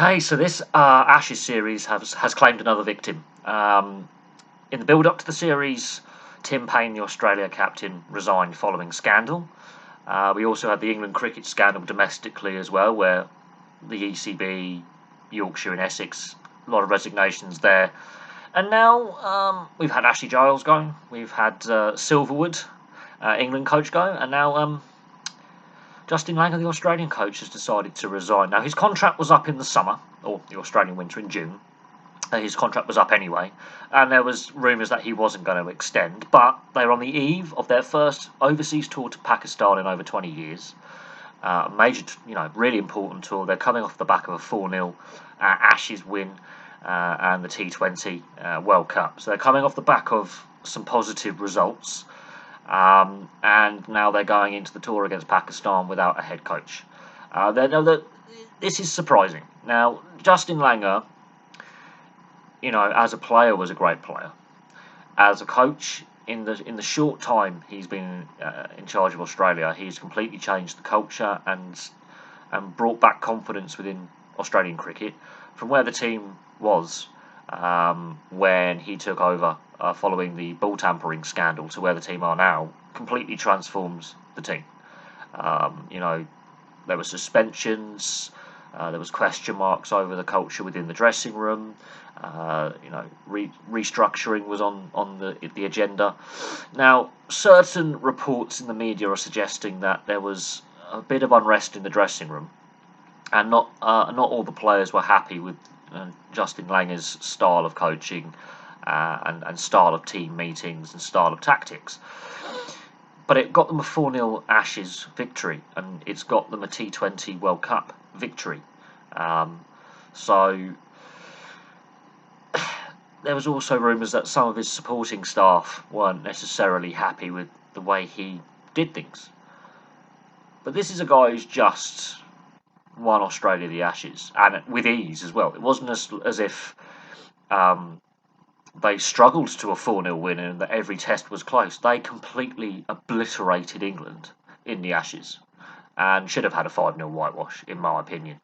Okay, so this Ashes series has claimed another victim. In the build-up to the series, Tim Paine, the Australia captain, resigned following scandal. We also had the England cricket scandal domestically as well, where the ECB, Yorkshire and Essex, a lot of resignations there. And now we've had Ashley Giles go, we've had Silverwood, England coach, go, and now Justin Langer, the Australian coach, has decided to resign. Now, his contract was up in the summer, or the Australian winter in June. His contract was up anyway, and there was rumours that he wasn't going to extend, but they were on the eve of their first overseas tour to Pakistan in over 20 years. A major, really important tour. They're coming off the back of a 4-0 Ashes win and the T20 World Cup. So they're coming off the back of some positive results. And now they're going into the tour against Pakistan without a head coach. This is surprising. Now, Justin Langer, as a player, was a great player. As a coach, in the short time he's been in charge of Australia, he's completely changed the culture and brought back confidence within Australian cricket from where the team was when he took over following the ball tampering scandal to where the team are now. Completely transforms the team. There were suspensions. There was question marks over the culture within the dressing room. Restructuring was on the agenda. Now, certain reports in the media are suggesting that there was a bit of unrest in the dressing room, and not all the players were happy with Justin Langer's style of coaching and style of team meetings and style of tactics. But it got them a 4-0 Ashes victory, and it's got them a T20 World Cup victory. So there was also rumours that some of his supporting staff weren't necessarily happy with the way he did things. But this is a guy who's just won Australia the Ashes, and with ease as well. It wasn't as if they struggled to a 4-0 win and that every test was close. They completely obliterated England in the Ashes and should have had a 5-0 whitewash, in my opinion.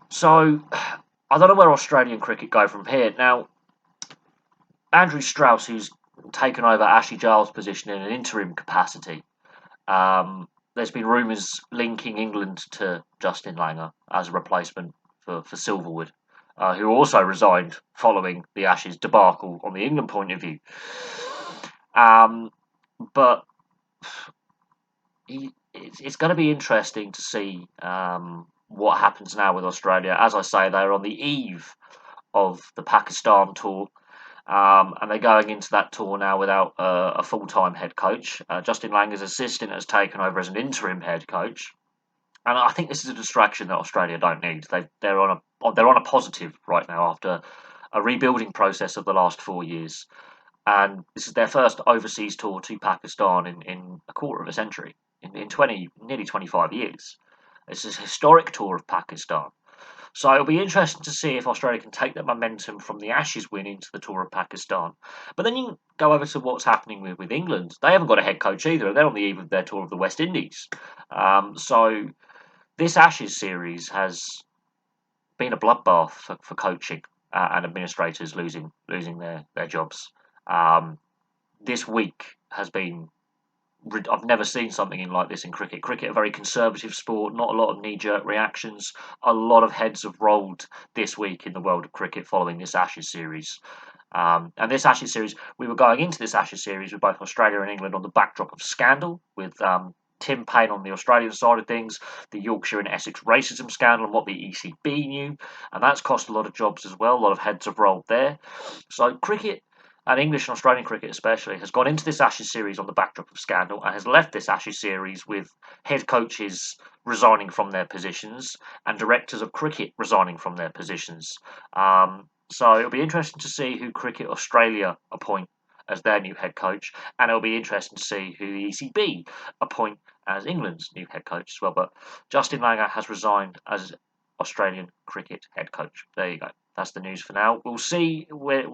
So I don't know where Australian cricket go from here. Now, Andrew Strauss, who's taken over Ashley Giles' position in an interim capacity, there's been rumours linking England to Justin Langer as a replacement for Silverwood, who also resigned following the Ashes debacle on the England point of view. But it's going to be interesting to see what happens now with Australia. As I say, they're on the eve of the Pakistan tour, and they're going into that tour now without a full-time head coach. Justin Langer's assistant has taken over as an interim head coach, and I think this is a distraction that Australia don't need. They're on a positive right now after a rebuilding process of the last 4 years, and this is their first overseas tour to Pakistan in a quarter of a century, in nearly 25 years. It's a historic tour of Pakistan. So it'll be interesting to see if Australia can take that momentum from the Ashes win into the tour of Pakistan. But then you go over to what's happening with England. They haven't got a head coach either. They're on the eve of their tour of the West Indies. So this Ashes series has been a bloodbath for coaching and administrators losing their jobs. This week has been... I've never seen something like this in cricket. Cricket, a very conservative sport, not a lot of knee-jerk reactions. A lot of heads have rolled this week in the world of cricket following this Ashes series. And this Ashes series, we were going into this Ashes series with both Australia and England on the backdrop of scandal, with Tim Paine on the Australian side of things, the Yorkshire and Essex racism scandal and what the ECB knew, and that's cost a lot of jobs as well. A lot of heads have rolled there. So cricket, and English and Australian cricket especially, has gone into this Ashes series on the backdrop of scandal and has left this Ashes series with head coaches resigning from their positions and directors of cricket resigning from their positions. So it'll be interesting to see who Cricket Australia appoint as their new head coach, and it'll be interesting to see who the ECB appoint as England's new head coach as well. But Justin Langer has resigned as Australian cricket head coach. There you go. That's the news for now. We'll see where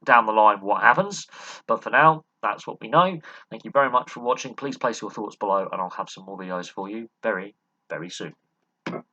down the line what happens, but for now that's what we know. Thank you very much for watching. Please place your thoughts below and I'll have some more videos for you very, very soon.